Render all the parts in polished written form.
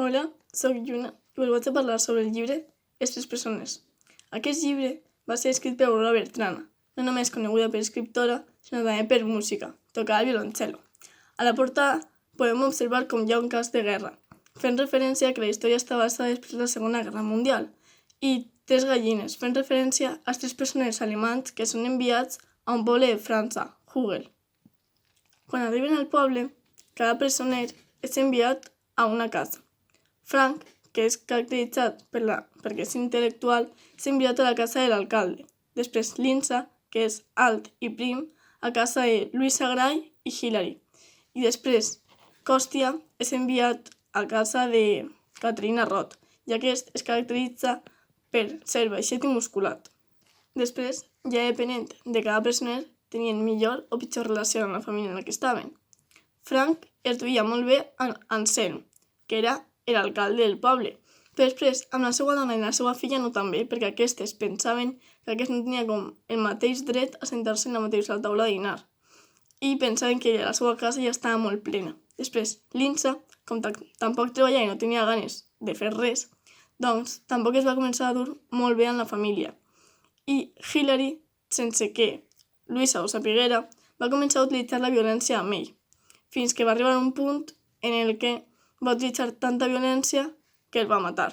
Hola, soc Lluna i us vaig a parlar sobre el llibre Les tres persones. Aquest llibre va ser escrit per Aurora Bertrana, no només coneguda per escriptora, sinó també per música, tocava el violoncel·lo. A la portada podem observar com hi ha un cas de guerra, fent referència que la història està basada després de la Segona Guerra Mundial, i tres gallines, fent referència als tres presoners alemanys que són enviats a un poble de França, Hugel. Quan arriben al poble, cada presoner és enviat a una casa. Frank, que és caracteritzat perquè és intel·lectual, és enviat a la casa de l'alcalde. Després Linsa, que és alt i prim, a casa de Louisa Gray i Hilary. I després Kostya és enviat a casa de Katerina Roth, i aquest es caracteritza per ser baixet i musculat. Després, ja depenent de cada presoner, tenien millor o pitjor relació amb la família en la que estaven. Frank es duia molt bé amb Anselm, que era l'alcalde del poble, però després amb la seva dona i la seva filla no tan bé, perquè aquestes pensaven que aquest no tenia com el mateix dret a sentar-se en la mateixa taula de dinar, i pensaven que la seva casa ja estava molt plena. Després, Linsa, com tampoc treballava i no tenia ganes de fer res, doncs tampoc es va començar a dur molt bé amb la família. I Hilary, sense que Louisa ho sapiguera, va començar a utilitzar la violència amb ell, fins que va arribar a un punt en el que va utilitzar tanta violència que el va matar.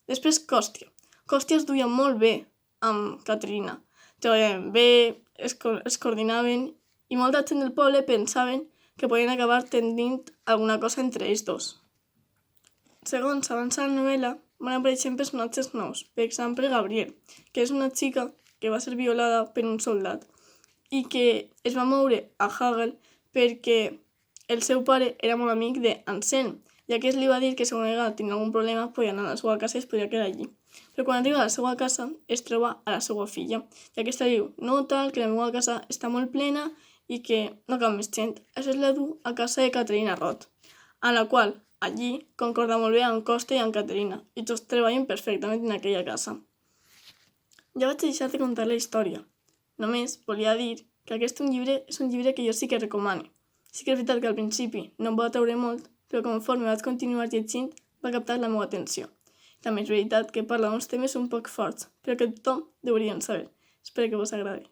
Després Kostya. Kostya es duia molt bé amb Katerina. Treballaven bé, es coordinaven i molta gent del poble pensaven que podien acabar tenint alguna cosa entre ells dos. Segons avança la novel·la, van aparèixer personatges nous. Per exemple, Gabriel, que és una xica que va ser violada per un soldat i que es va moure a Hagel perquè el seu pare era molt amic d'Anselm, i aquest li va dir que si ella tenia algun problema podia anar a la seva casa i es podia quedar allí. Però quan arriba a la seva casa es troba a la seva filla, i aquesta diu, no tal, que la meva casa està molt plena i que no cap més gent. Això es la du a casa de Katerina Roth, a la qual allí concorda molt bé amb Kostya i amb Katerina, i tots treballen perfectament en aquella casa. Ja vaig deixar de contar la història. Només volia dir que aquest és un llibre que jo sí que recomano. Sí que és veritat que al principi no em va treure molt, però conforme vaig continuar llegint va captar la meva atenció. També és veritat que parla d'uns temes un poc forts, però que tothom deurien saber. Espero que vos agradi.